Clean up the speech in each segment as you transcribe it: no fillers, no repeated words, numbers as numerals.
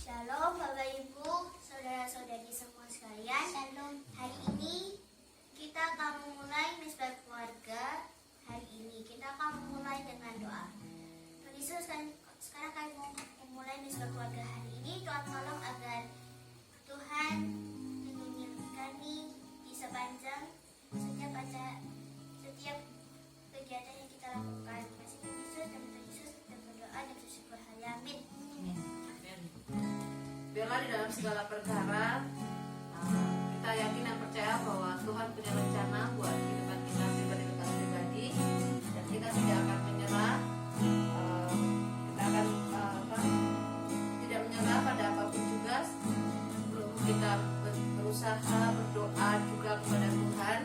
Shalom Bapak Ibu, saudara-saudari semua sekalian. Shalom. Hari ini kita akan memulai Misbah Keluarga. Hari ini kita akan memulai dengan doa. Tuhan Yesus, sekarang kami mau memulai Misbah Keluarga hari ini. Tuhan tolong agar Tuhan melindungi kami di sepanjang setiap kegiatan yang kita lakukan. Terima kasih Tuhan Yesus, dan Tuhan Yesus kita berdoa dan bersyukur. Amin. Biarlah di dalam segala perkara kita yakin dan percaya bahwa Tuhan punya rencana buat kehidupan kita pribadi dan kita tidak akan menyerah. Kita akan tidak menyerah pada apapun juga. Sebelum kita berusaha berdoa juga kepada Tuhan.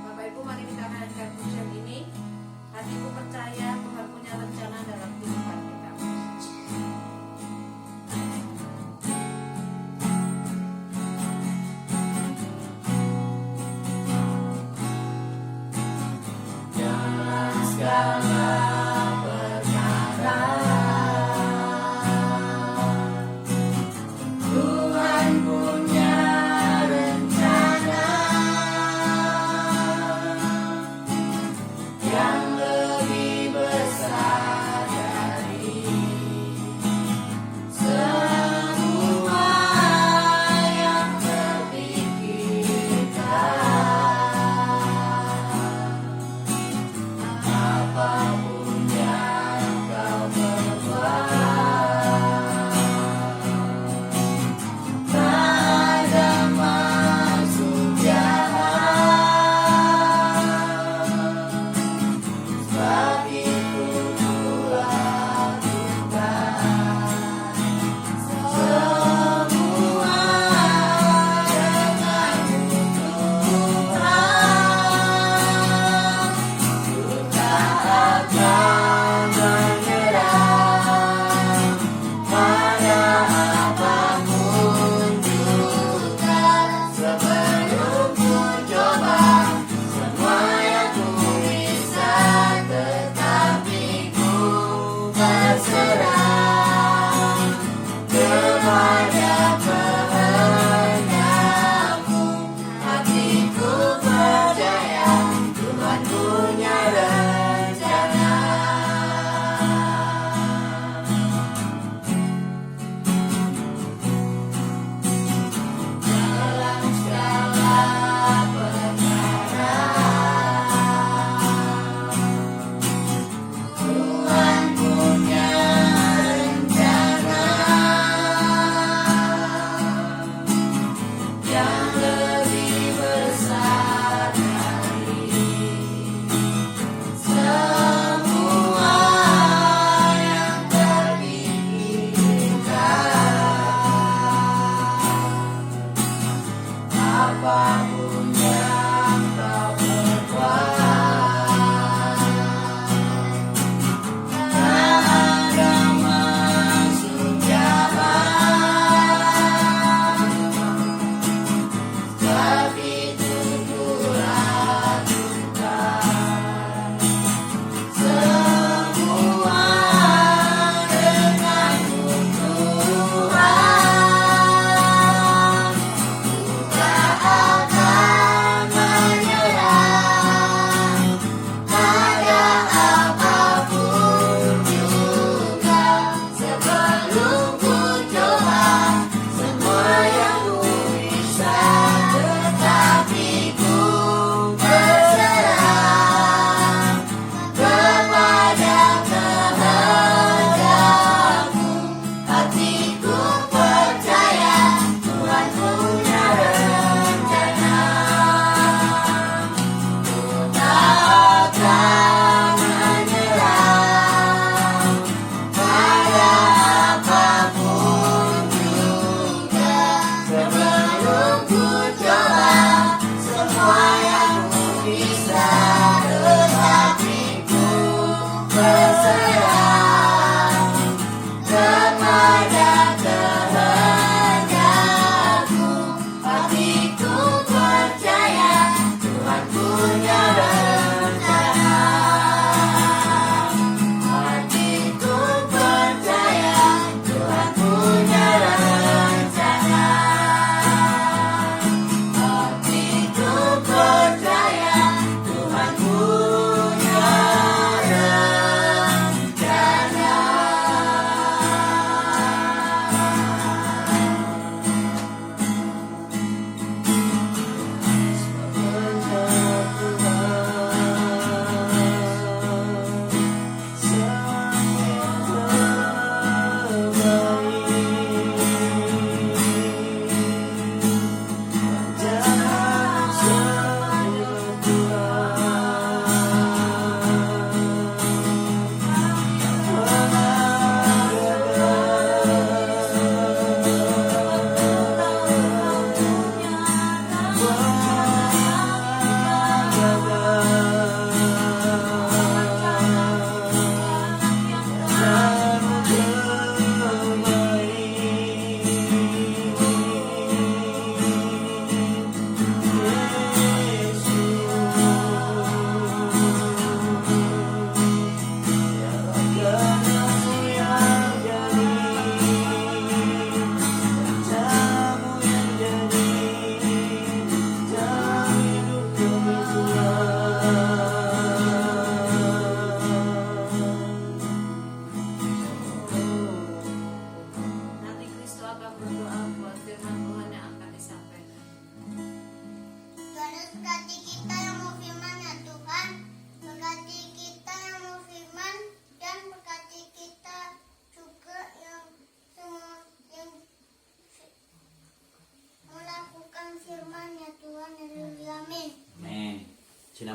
Bapak Ibu, mari kita hadirkan pujian ini. Hatiku percaya Tuhan punya rencana dalam kehidupan kita. Tuhan punya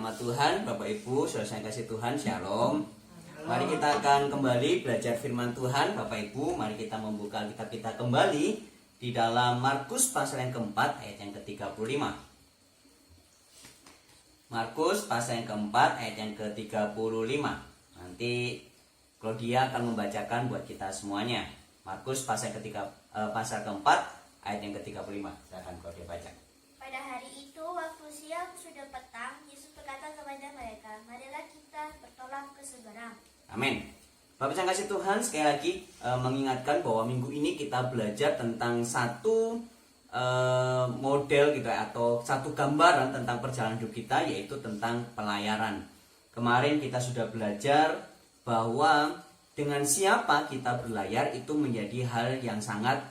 nama Tuhan, Bapak Ibu, saudara yang kasih Tuhan, Shalom. Mari kita akan kembali belajar firman Tuhan, Bapak Ibu. Mari kita membuka kitab kita kembali di dalam Markus pasal yang keempat, ayat yang ke-35. Markus pasal yang keempat, ayat yang ke-35. Nanti Claudia akan membacakan buat kita semuanya. Markus pasal keempat, ayat yang ke-35. Silakan Claudia baca. Pada hari itu, waktu siang sudah petang, Yesus berkata kepada mereka, marilah kita bertolak ke seberang. Amin. Bapak yang kasih Tuhan, sekali lagi mengingatkan bahwa minggu ini kita belajar tentang satu model gitu ya, atau satu gambaran tentang perjalanan hidup kita, yaitu tentang pelayaran. Kemarin kita sudah belajar bahwa dengan siapa kita berlayar itu menjadi hal yang sangat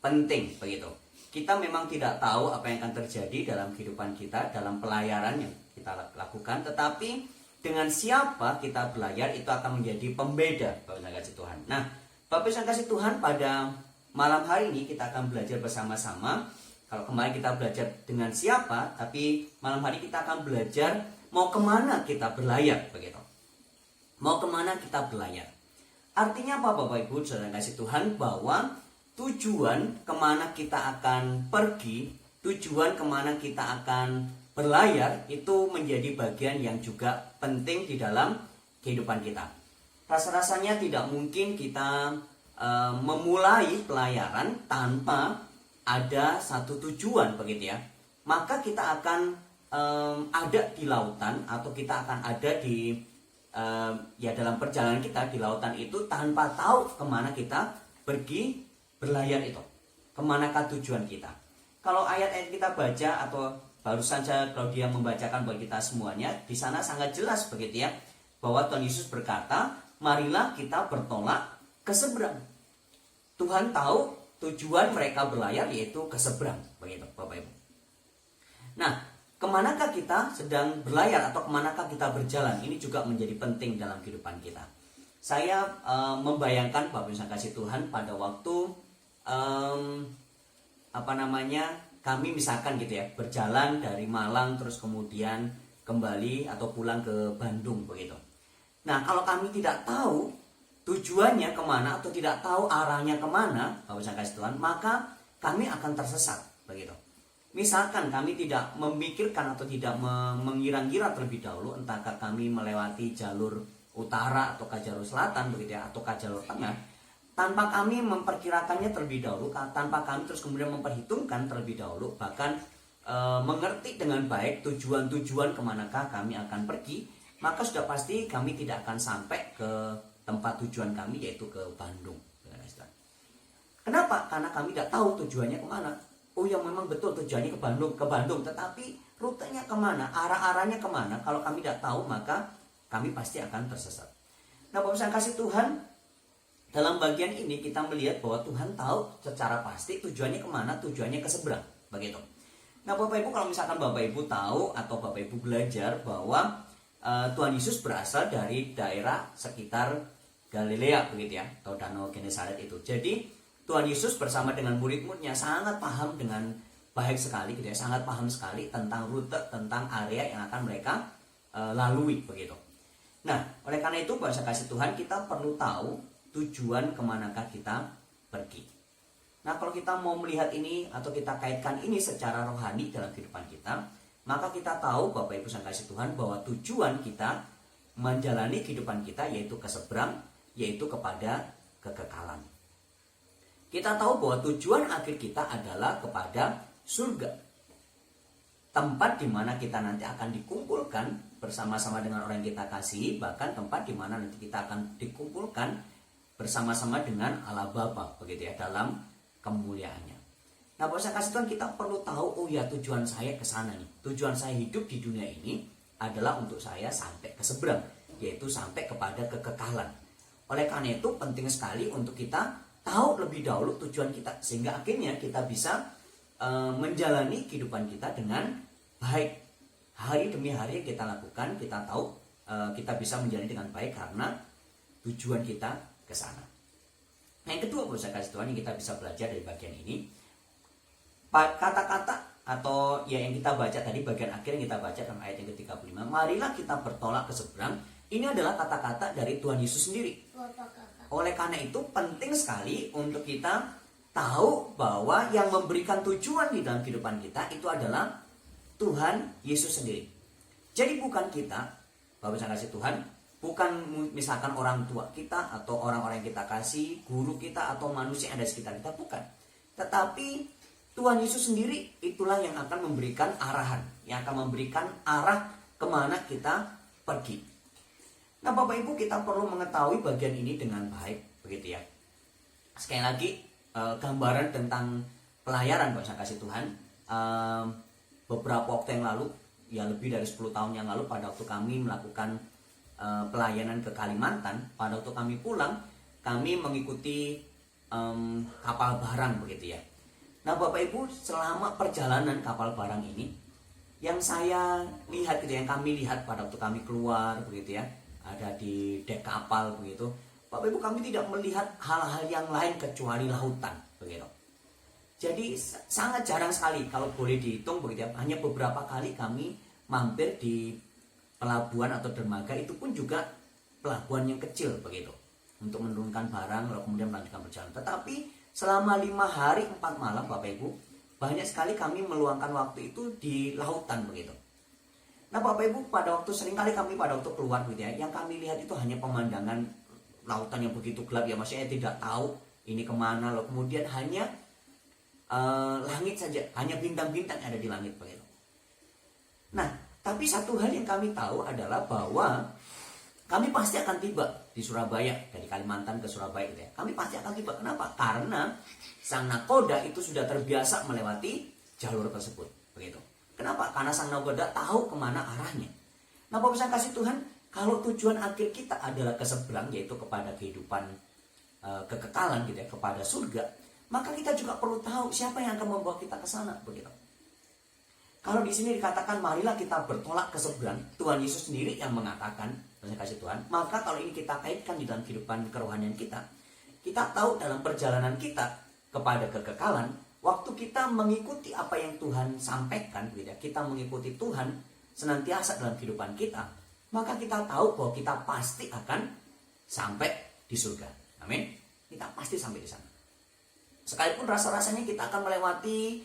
penting begitu. Kita memang tidak tahu apa yang akan terjadi dalam kehidupan kita, dalam pelayaran yang kita lakukan, tetapi dengan siapa kita berlayar itu akan menjadi pembeda, Bapak yang kasih Tuhan. Nah, Bapak yang kasih Tuhan, pada malam hari ini kita akan belajar bersama-sama. Kalau kemarin kita belajar dengan siapa, tapi malam hari kita akan belajar mau kemana kita berlayar, begitu. Mau kemana kita berlayar? Artinya apa, Bapak Ibu, saudara yang kasih Tuhan, bahwa tujuan kemana kita akan pergi, tujuan kemana kita akan berlayar itu menjadi bagian yang juga penting di dalam kehidupan kita. Rasa-rasanya tidak mungkin kita memulai pelayaran tanpa ada satu tujuan begitu ya. Maka kita akan ada di lautan, atau kita akan ada di dalam perjalanan kita di lautan itu tanpa tahu kemana kita pergi berlayar itu, kemanakah tujuan kita. Kalau ayat-ayat kita baca, atau baru saja Claudia membacakan buat kita semuanya, di sana sangat jelas begitu ya, bahwa Tuhan Yesus berkata, marilah kita bertolak ke seberang. Tuhan tahu tujuan mereka berlayar yaitu ke seberang, begitu Bapak Ibu. Nah, kemanakah kita sedang berlayar, atau kemanakah kita berjalan, ini juga menjadi penting dalam kehidupan kita. Saya membayangkan Bapak Ibu yang kasih Tuhan, pada waktu kami misalkan gitu ya, berjalan dari Malang terus kemudian kembali atau pulang ke Bandung begitu. Nah, kalau kami tidak tahu tujuannya kemana, atau tidak tahu arahnya kemana, Bapak yang kasih Tuhan, maka kami akan tersesat begitu. Misalkan kami tidak memikirkan atau tidak mengira-ngira terlebih dahulu, entahkah kami melewati jalur utara atau ke jalur selatan begitu ya, atau ke jalur tengah, tanpa kami memperkirakannya terlebih dahulu, tanpa kami terus kemudian memperhitungkan terlebih dahulu, bahkan mengerti dengan baik tujuan-tujuan kemanakah kami akan pergi, maka sudah pasti kami tidak akan sampai ke tempat tujuan kami, yaitu ke Bandung. Kenapa? Karena kami tidak tahu tujuannya kemana. Oh ya, memang betul tujuannya ke Bandung, tetapi rutenya kemana, arah-arahnya kemana, kalau kami tidak tahu, maka kami pasti akan tersesat. Nah, Bapak yang kasih Tuhan, dalam bagian ini kita melihat bahwa Tuhan tahu secara pasti tujuannya kemana, tujuannya ke seberang, begitu. Nah, Bapak Ibu, kalau misalkan Bapak Ibu tahu atau Bapak Ibu belajar bahwa Tuhan Yesus berasal dari daerah sekitar Galilea, begitu ya, atau Danau Genesaret itu. Jadi Tuhan Yesus bersama dengan murid-muridnya sangat paham dengan baik sekali, gitu ya, sangat paham sekali tentang rute, tentang area yang akan mereka lalui, begitu. Nah, oleh karena itu, bahasa kasih Tuhan, kita perlu tahu tujuan kemanakah kita pergi. Nah, kalau kita mau melihat ini atau kita kaitkan ini secara rohani dalam kehidupan kita, maka kita tahu, Bapak Ibu yang kasih Tuhan, bahwa tujuan kita menjalani kehidupan kita yaitu ke seberang, yaitu kepada kekekalan. Kita tahu bahwa tujuan akhir kita adalah kepada surga, tempat di mana kita nanti akan dikumpulkan bersama-sama dengan orang yang kita kasihi, bahkan tempat di mana nanti kita akan dikumpulkan bersama-sama dengan Allah Bapa, begitu ya, dalam kemuliaannya. Nah, Bapak saya kasih Tuhan, kita perlu tahu, oh ya, tujuan saya ke sana nih. Tujuan saya hidup di dunia ini adalah untuk saya sampai ke seberang, yaitu sampai kepada kekekalan. Oleh karena itu penting sekali untuk kita tahu lebih dahulu tujuan kita, sehingga akhirnya kita bisa menjalani kehidupan kita dengan baik. Hari demi hari yang kita lakukan, kita tahu kita bisa menjalani dengan baik karena tujuan kita ke sana. Nah, yang kedua, Bapak saya kasih Tuhan, yang kita bisa belajar dari bagian ini, kata-kata atau ya yang kita baca tadi bagian akhir yang kita baca dalam ayat yang ke-35, marilah kita bertolak ke seberang. Ini adalah kata-kata dari Tuhan Yesus sendiri. Oleh karena itu penting sekali untuk kita tahu bahwa yang memberikan tujuan di dalam kehidupan kita itu adalah Tuhan Yesus sendiri. Jadi bukan kita, Bapak yang kasih Tuhan, bukan misalkan orang tua kita atau orang-orang yang kita kasih, guru kita atau manusia yang ada di sekitar kita, bukan. Tetapi Tuhan Yesus sendiri itulah yang akan memberikan arahan, yang akan memberikan arah kemana kita pergi. Nah Bapak Ibu, kita perlu mengetahui bagian ini dengan baik, begitu ya. Sekali lagi, gambaran tentang pelayaran Bapak kasih Tuhan, beberapa waktu yang lalu, ya lebih dari 10 tahun yang lalu, pada waktu kami melakukan pelayanan ke Kalimantan, pada waktu kami pulang, kami mengikuti kapal barang, begitu ya. Nah Bapak Ibu, selama perjalanan kapal barang ini, yang saya lihat gitu, yang kami lihat pada waktu kami keluar, begitu ya, ada di dek kapal begitu, Bapak Ibu, kami tidak melihat hal-hal yang lain kecuali lautan, begitu. Jadi sangat jarang sekali, kalau boleh dihitung begitu ya, hanya beberapa kali kami mampir di pelabuhan atau dermaga, itu pun juga pelabuhan yang kecil begitu, untuk menurunkan barang lalu kemudian melanjutkan perjalanan. Tetapi selama 5 hari 4 malam Bapak Ibu, banyak sekali kami meluangkan waktu itu di lautan begitu. Nah Bapak Ibu, pada waktu seringkali kami pada waktu keluar gitu ya, yang kami lihat itu hanya pemandangan lautan yang begitu gelap ya, maksudnya tidak tahu ini kemana, lalu kemudian hanya langit saja, hanya bintang-bintang yang ada di langit begitu. Nah, tapi satu hal yang kami tahu adalah bahwa kami pasti akan tiba di Surabaya, dari Kalimantan ke Surabaya gitu ya. Kami pasti akan tiba. Kenapa? Karena sang nakoda itu sudah terbiasa melewati jalur tersebut, begitu. Kenapa? Karena sang nakoda tahu kemana arahnya. Nah, Bapak Ibu kasih Tuhan, kalau tujuan akhir kita adalah ke seberang, yaitu kepada kehidupan kekekalan gitu ya, kepada surga, maka kita juga perlu tahu siapa yang akan membawa kita ke sana, begitu. Kalau di sini dikatakan marilah kita bertolak ke seberang, Tuhan Yesus sendiri yang mengatakan, saya kasih Tuhan, maka kalau ini kita kaitkan di dalam kehidupan kerohanian kita tahu dalam perjalanan kita kepada kekekalan, waktu kita mengikuti apa yang Tuhan sampaikan, kita mengikuti Tuhan senantiasa dalam kehidupan kita, maka kita tahu bahwa kita pasti akan sampai di surga. Amin. Kita pasti sampai di sana. Sekalipun rasa-rasanya kita akan melewati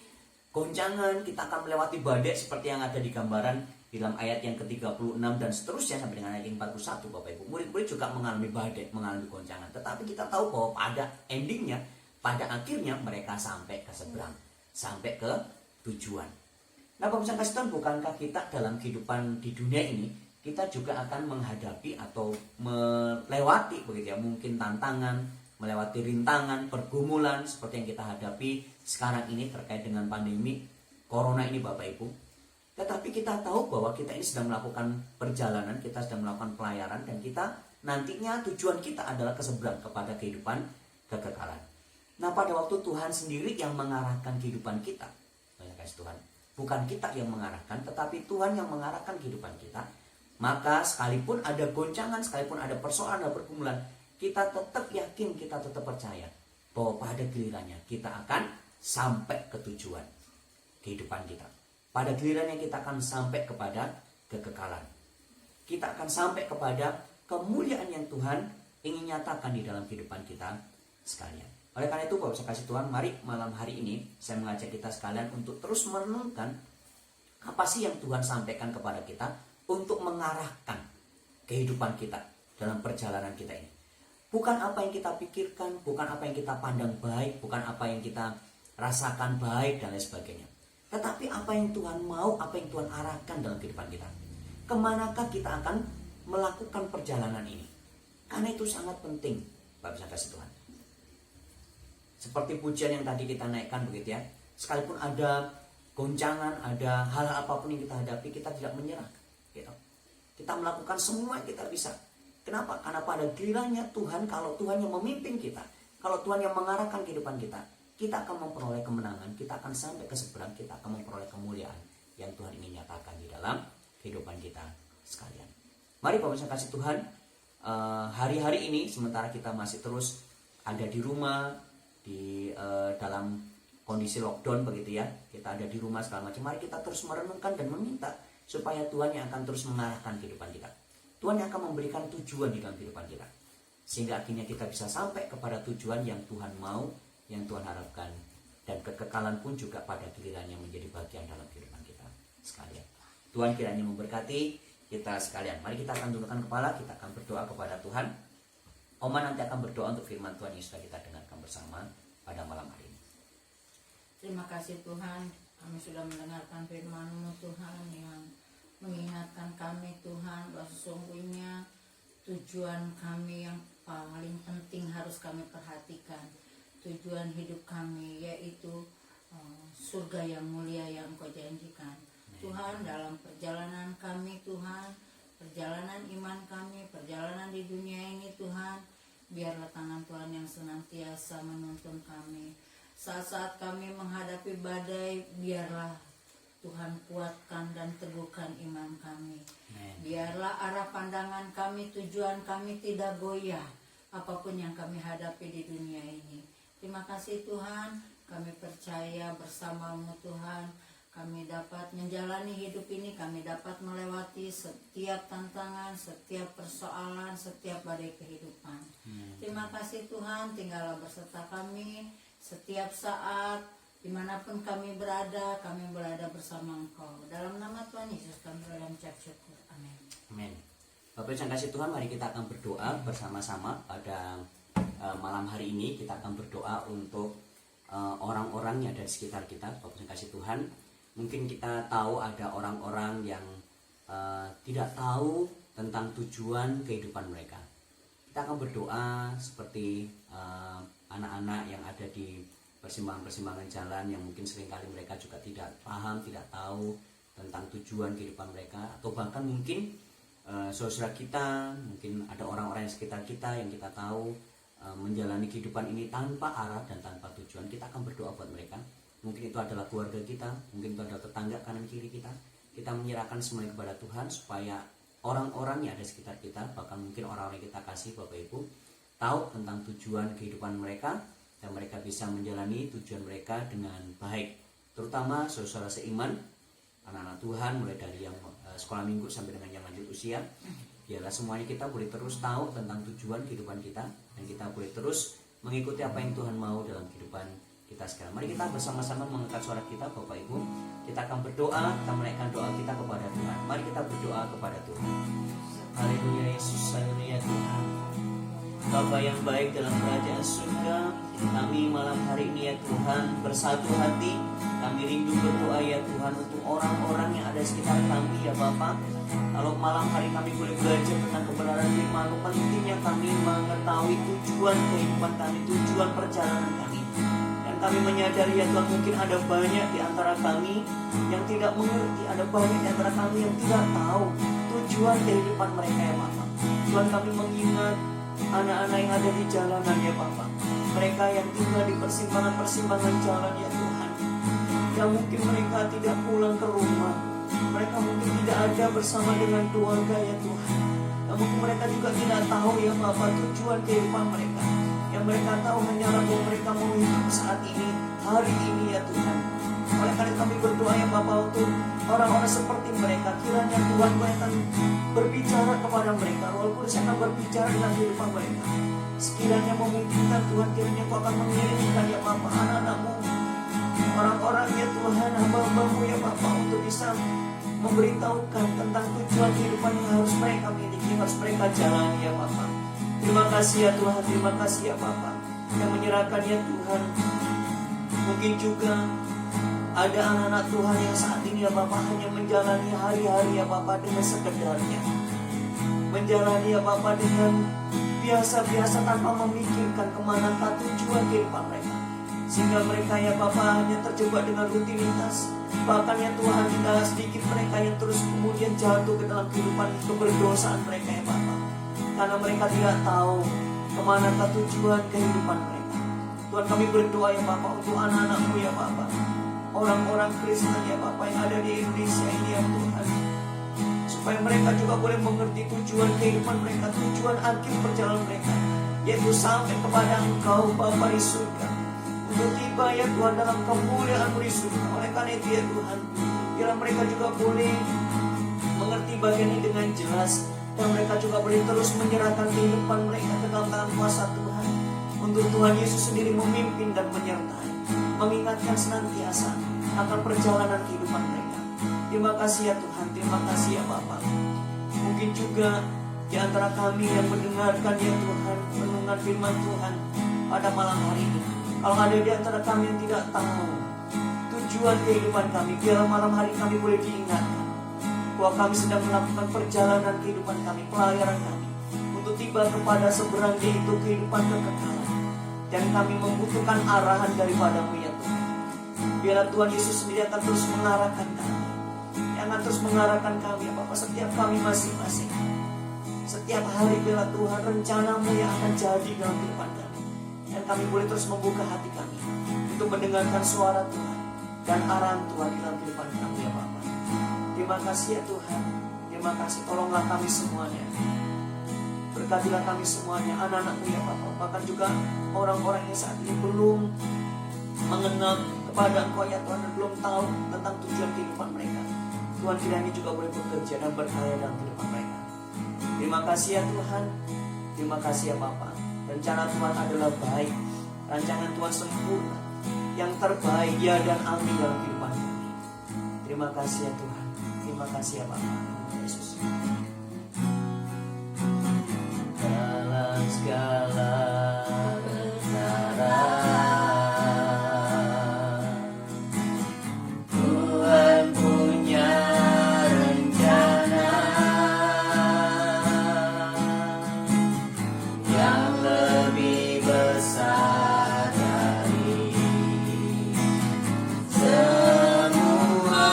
goncangan, kita akan melewati badai seperti yang ada di gambaran di dalam ayat yang ke-36 dan seterusnya sampai dengan ayat yang 41, Bapak Ibu. Murid-murid juga mengalami badai, mengalami goncangan. Tetapi kita tahu bahwa pada endingnya, pada akhirnya mereka sampai ke seberang, sampai ke tujuan. Nah, Bapak Ibu kasih Tuhan, bukankah kita dalam kehidupan di dunia ini, kita juga akan menghadapi atau melewati begitu ya, mungkin tantangan, melewati rintangan, pergumulan seperti yang kita hadapi sekarang ini terkait dengan pandemi Corona ini Bapak Ibu. Tetapi kita tahu bahwa kita ini sedang melakukan perjalanan, kita sedang melakukan pelayaran, dan kita nantinya tujuan kita adalah ke seberang kepada kehidupan kekekalan. Nah pada waktu Tuhan sendiri yang mengarahkan kehidupan kita, banyak kasih Tuhan, bukan kita yang mengarahkan, tetapi Tuhan yang mengarahkan kehidupan kita, maka sekalipun ada goncangan, sekalipun ada persoalan, ada pergumulan, kita tetap yakin, kita tetap percaya bahwa pada gilirannya kita akan sampai ke tujuan kehidupan kita. Pada gilirannya kita akan sampai kepada kekekalan. Kita akan sampai kepada kemuliaan yang Tuhan ingin nyatakan di dalam kehidupan kita sekalian. Oleh karena itu Bapak saya kasih Tuhan, mari malam hari ini saya mengajak kita sekalian untuk terus merenungkan apa sih yang Tuhan sampaikan kepada kita untuk mengarahkan kehidupan kita dalam perjalanan kita ini. Bukan apa yang kita pikirkan, bukan apa yang kita pandang baik, bukan apa yang kita rasakan baik dan lain sebagainya. Tetapi apa yang Tuhan mau, apa yang Tuhan arahkan dalam kehidupan kita. Kemanakah kita akan melakukan perjalanan ini. Karena itu sangat penting, Bapak bisa kasih Tuhan. Seperti pujian yang tadi kita naikkan begitu ya. Sekalipun ada goncangan, ada hal apapun yang kita hadapi, kita tidak menyerah. Gitu. Kita melakukan semua yang kita bisa. Kenapa? Karena pada gilirannya Tuhan, kalau Tuhan yang memimpin kita, kalau Tuhan yang mengarahkan kehidupan kita akan memperoleh kemenangan, kita akan sampai ke seberang, kita akan memperoleh kemuliaan yang Tuhan ingin nyatakan di dalam kehidupan kita sekalian. Mari Bapak saya kasih Tuhan, hari-hari ini sementara kita masih terus ada di rumah, di dalam kondisi lockdown begitu ya, kita ada di rumah segala macam, mari kita terus merenungkan dan meminta supaya Tuhan yang akan terus mengarahkan kehidupan kita. Tuhan yang akan memberikan tujuan di dalam kehidupan kita, sehingga akhirnya kita bisa sampai kepada tujuan yang Tuhan mau, yang Tuhan harapkan, dan kekekalan pun juga pada gilirannya menjadi bagian dalam kehidupan kita sekalian. Tuhan kiranya memberkati kita sekalian. Mari kita akan tundukkan kepala, kita akan berdoa kepada Tuhan. Oma nanti akan berdoa untuk firman Tuhan yang sudah kita dengarkan bersama pada malam hari ini. Terima kasih Tuhan, kami sudah mendengarkan firman-Mu Tuhan yang mengingatkan kami Tuhan bahwa sesungguhnya tujuan kami yang paling penting harus kami perhatikan. Tujuan hidup kami yaitu surga yang mulia yang Engkau janjikan. Tuhan, dalam perjalanan kami Tuhan, perjalanan iman kami, perjalanan di dunia ini Tuhan, biarlah tangan Tuhan yang senantiasa menuntun kami. Saat-saat kami menghadapi badai, biarlah Tuhan kuatkan dan teguhkan iman kami. Biarlah arah pandangan kami, tujuan kami tidak goyah apapun yang kami hadapi di dunia ini. Terima kasih Tuhan, kami percaya bersama-Mu Tuhan, kami dapat menjalani hidup ini, kami dapat melewati setiap tantangan, setiap persoalan, setiap badai kehidupan. Terima kasih Tuhan, tinggallah berserta kami setiap saat, dimanapun kami berada bersama Engkau. Dalam nama Tuhan Yesus kami berdoa dan mengucap syukur. Amin. Amin. Bapak yang kasih Tuhan, mari kita akan berdoa bersama-sama pada malam hari ini. Kita akan berdoa untuk orang-orang yang ada di sekitar kita. Bapak yang kasih Tuhan, mungkin kita tahu ada orang-orang yang tidak tahu tentang tujuan kehidupan mereka. Kita akan berdoa seperti anak-anak yang ada di persimpangan-persimpangan jalan yang mungkin seringkali mereka juga tidak paham, tidak tahu tentang tujuan kehidupan mereka. Atau bahkan mungkin saudara kita, mungkin ada orang-orang di sekitar kita yang kita tahu menjalani kehidupan ini tanpa arah dan tanpa tujuan. Kita akan berdoa buat mereka. Mungkin itu adalah keluarga kita, mungkin itu adalah tetangga kanan kiri kita. Kita menyerahkan semuanya kepada Tuhan supaya orang-orang yang ada di sekitar kita, bahkan mungkin orang-orang yang kita kasih Bapak Ibu, tahu tentang tujuan kehidupan mereka dan mereka bisa menjalani tujuan mereka dengan baik. Terutama saudara seiman, anak-anak Tuhan, mulai dari yang sekolah minggu sampai dengan yang lanjut usia, biarlah semuanya kita boleh terus tahu tentang tujuan kehidupan kita dan kita boleh terus mengikuti apa yang Tuhan mau dalam kehidupan kita sekarang. Mari kita bersama-sama mengangkat suara kita Bapak Ibu. Kita akan berdoa, kita menaikkan doa kita kepada Tuhan. Mari kita berdoa kepada Tuhan. Haleluya Yesus, haleluya Tuhan. Bapa yang baik dalam kerajaan surga, kami malam hari ini ya Tuhan bersatu hati. Kami rindu berdoa ya Tuhan untuk orang-orang yang ada di sekitar kami ya Bapak. Kalau malam hari kami boleh belajar tentang kebenaran firman-Mu, pentingnya kami mengetahui tujuan kehidupan kami, tujuan perjalanan kami. Kami menyadari ya Tuhan, mungkin ada banyak di antara kami yang tidak mengerti, ada banyak di antara kami yang tidak tahu tujuan kehidupan mereka ya Bapak. Tuhan, kami mengingat anak-anak yang ada di jalanan ya Bapak, mereka yang tinggal di persimpangan-persimpangan jalan ya Tuhan, yang mungkin mereka tidak pulang ke rumah, mereka mungkin tidak ada bersama dengan keluarga ya Tuhan, yang mungkin mereka juga tidak tahu ya Bapak tujuan kehidupan mereka. Yang mereka tahu hanyalah bahwa mereka mau hidup saat ini, hari ini ya Tuhan. Oleh karena kami berdoa ya Bapak untuk orang-orang seperti mereka, kiranya Tuhan akan berbicara kepada mereka, Roh Kudus akan berbicara dengan kehidupan mereka. Sekiranya memungkinkan Tuhan, kiranya Kau akan mengirimkan ya Bapak anak-anak-Mu, orang-orang ya Tuhan, hamba-hamba-Mu ya Bapak, untuk bisa memberitahukan tentang tujuan kehidupan yang harus mereka miliki, harus mereka jalani ya Bapak. Terima kasih ya Tuhan, terima kasih ya Bapak yang menyerahkan ya Tuhan. Mungkin juga ada anak-anak Tuhan yang saat ini ya Bapak hanya menjalani hari-hari ya Bapak dengan sekedarnya, menjalani ya Bapak dengan biasa-biasa tanpa memikirkan kemanakah tujuan kehidupan mereka, sehingga mereka ya Bapak hanya terjebak dengan rutinitas. Bahkan ya Tuhan, tidak sedikit mereka yang terus kemudian jatuh ke dalam kehidupan keberdosaan mereka ya Bapak, karena mereka tidak tahu kemanakah tujuan kehidupan mereka. Tuhan, kami berdoa ya Bapak untuk anak-anak-Mu ya Bapak, orang-orang Kristen ya Bapak yang ada di Indonesia ini ya Tuhan, supaya mereka juga boleh mengerti tujuan kehidupan mereka, tujuan akhir perjalanan mereka, yaitu sampai kepada Engkau Bapa di surga. untuk tiba ya Tuhan dalam kemuliaan-Mu di surga. Oleh karena itu ya Tuhan, biarlah mereka juga boleh mengerti bagian ini dengan jelas, dan mereka juga boleh terus menyerahkan kehidupan mereka ke dalam tangan kuasa Tuhan, untuk Tuhan Yesus sendiri memimpin dan menyertai, mengingatkan senantiasa akan perjalanan kehidupan mereka. Terima kasih ya Tuhan, terima kasih ya Bapa. Mungkin juga di antara kami yang mendengarkan ya Tuhan renungan firman Tuhan pada malam hari ini, kalau ada di antara kami yang tidak tahu tujuan kehidupan kami, biarlah malam hari kami boleh diingatkan bahwa kami sedang melakukan perjalanan kehidupan kami, pelayaran kami, untuk tiba kepada seberang, yaitu kehidupan kekekalan. Dan kami membutuhkan arahan daripada-Mu ya Tuhan. Biarlah Tuhan Yesus sendiri akan terus mengarahkan kami, yang akan terus mengarahkan kami ya Bapak, setiap kami masing-masing. Setiap hari biarlah Tuhan rencana-Mu yang akan jadi dalam kehidupan kami, dan kami boleh terus membuka hati kami untuk mendengarkan suara Tuhan dan arahan Tuhan dalam kehidupan kami ya Bapak. Terima kasih ya Tuhan, terima kasih. Tolonglah kami semuanya, berkatilah kami semuanya, anak-anak-Mu ya Bapak. Bahkan juga orang-orang yang saat ini belum mengenal kepada Engkau ya Tuhan, dan belum tahu tentang tujuan kehidupan mereka. Tuhan kiranya juga boleh bekerja dan berkarya dalam kehidupan mereka. Terima kasih ya Tuhan, terima kasih ya Bapa. Rencana Tuhan adalah baik, rancangan Tuhan sempurna, yang terbaik ya dan amin dalam kehidupan kami. Terima kasih ya Tuhan, terima kasih ya Bapa. Yesus. Dalam segala perkara Tuhan punya rencana yang lebih besar dari semua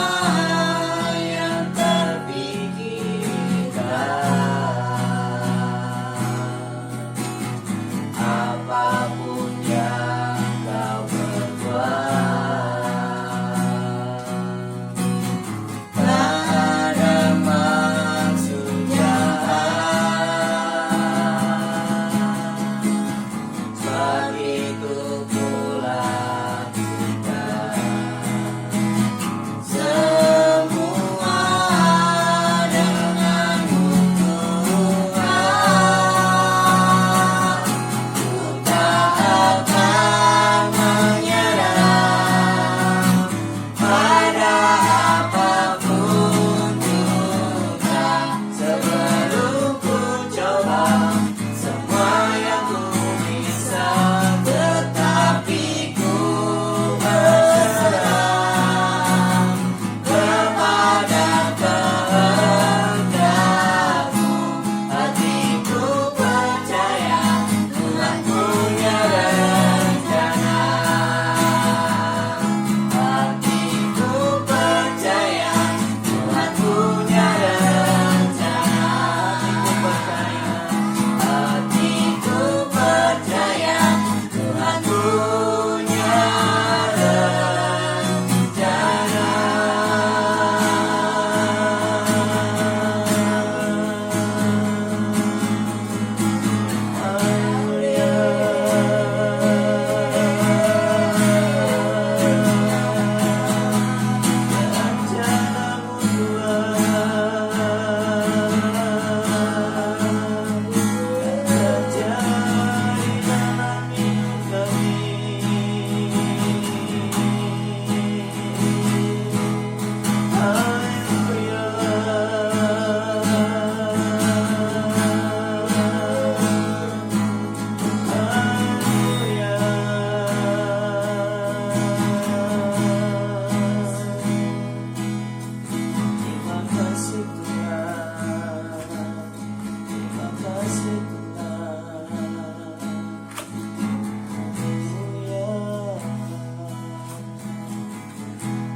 yang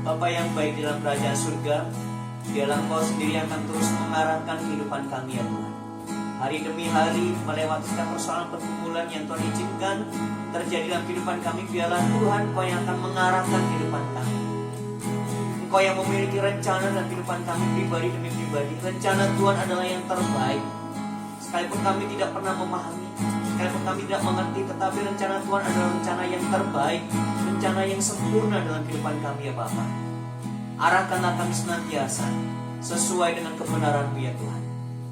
Bapa yang baik dalam kerajaan surga, biarlah Engkau sendiri yang akan terus mengarahkan kehidupan kami ya Tuhan. Hari demi hari melewati setiap persoalan pergumulan yang Tuhan izinkan terjadi dalam kehidupan kami, biarlah Tuhan Engkau yang akan mengarahkan kehidupan kami. Engkau yang memiliki rencana dalam kehidupan kami pribadi demi pribadi. Rencana Tuhan adalah yang terbaik. Sekalipun kami tidak pernah memahami, sekalipun kami tidak mengerti, tetapi rencana Tuhan adalah rencana yang terbaik, rencana yang sempurna dalam kehidupan kami ya Bapa. Arahkanlah kami senantiasa sesuai dengan kebenaran-Mu ya Tuhan.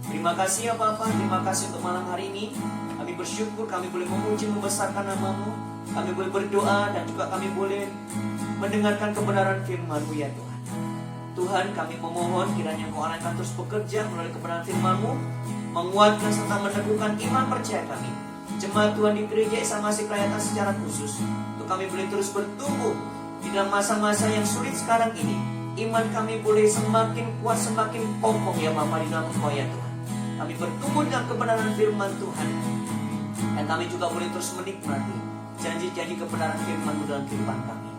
Terima kasih ya Bapa, terima kasih untuk malam hari ini. Kami bersyukur kami boleh memuji membesarkan nama-Mu, kami boleh berdoa dan juga kami boleh mendengarkan kebenaran firman-Mu ya Tuhan. Tuhan, kami memohon kiranya Engkau akan terus bekerja melalui kebenaran firman-Mu, menguatkan serta meneguhkan iman percaya kami. Jemaat Tuhan di gereja Isa Masih Kelayatan secara khusus, untuk kami boleh terus bertumbuh di dalam masa-masa yang sulit sekarang ini. Iman kami boleh semakin kuat, semakin kokoh ya Bapa di dalam Engkau ya Tuhan. Kami bertumbuh dalam kebenaran firman Tuhan, dan kami juga boleh terus menikmati janji-janji kebenaran firman-Mu dalam kehidupan kami.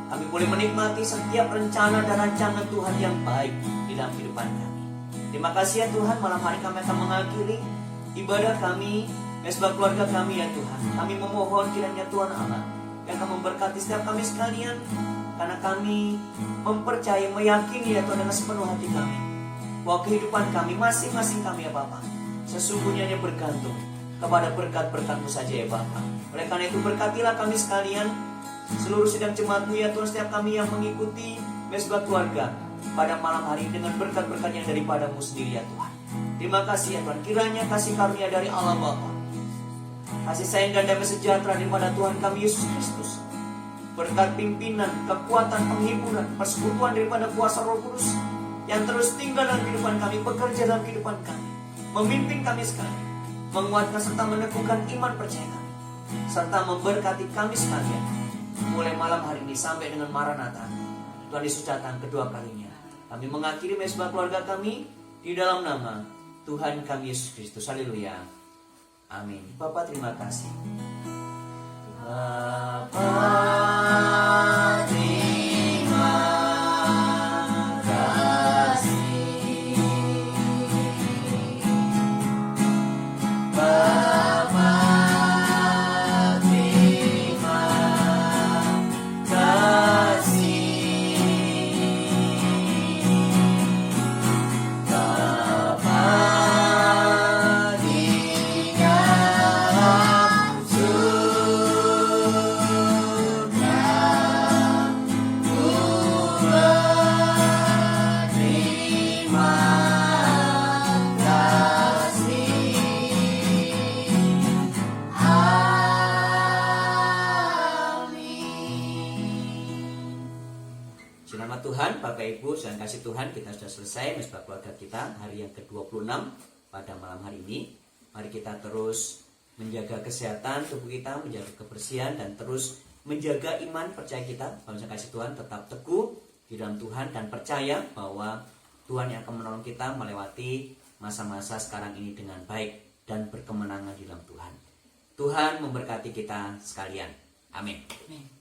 Kami boleh menikmati setiap rencana dan rancangan Tuhan yang baik di dalam kehidupan kami. Terima kasih ya Tuhan, malam hari kami akan mengakhiri ibadah kami, mesbah keluarga kami ya Tuhan. Kami memohon kiranya Tuhan Allah yang akan memberkati setiap kami sekalian, karena kami mempercayai, meyakini ya Tuhan dengan sepenuh hati kami, bahwa kehidupan kami masing-masing kami ya Bapa sesungguhnya hanya bergantung kepada berkat-berkat-Mu saja ya Bapa. Oleh karena itu berkatilah kami sekalian, seluruh sidang jemaat-Mu ya Tuhan, setiap kami yang mengikuti mesbah keluarga pada malam hari ini dengan berkat-berkat yang daripada-Mu sendiri ya Tuhan. Terima kasih ya Tuhan, kiranya kasih karunia dari Allah Bapa, kasih sayang dan damai sejahtera daripada Tuhan kami Yesus Kristus, berkat pimpinan, kekuatan, penghiburan, persekutuan daripada kuasa Roh Kudus yang terus tinggal dalam kehidupan kami, bekerja dalam kehidupan kami, memimpin kami sekalian, menguatkan serta meneguhkan iman percaya kami, serta memberkati kami sekalian mulai malam hari ini sampai dengan Maranatha Tuhan Yesus datang kedua kalinya. Kami mengakhiri mesbah keluarga kami di dalam nama Tuhan kami Yesus Kristus. Haleluya. Amin. Bapak terima kasih. Bapa terima kasih. Bapa terima kasih. Bapa di dalam surga, terima kasih. Selamat Tuhan, Bapak Ibu, dan kasih Tuhan, kita sudah selesai mesbah keluarga kita hari yang ke-26 pada malam hari ini. Mari kita terus menjaga kesehatan tubuh kita, menjaga kebersihan, dan terus menjaga iman percaya kita. Bahwa kasih Tuhan tetap teguh di dalam Tuhan dan percaya bahwa Tuhan yang akan menolong kita melewati masa-masa sekarang ini dengan baik dan berkemenangan di dalam Tuhan. Tuhan memberkati kita sekalian. Amin. Amin.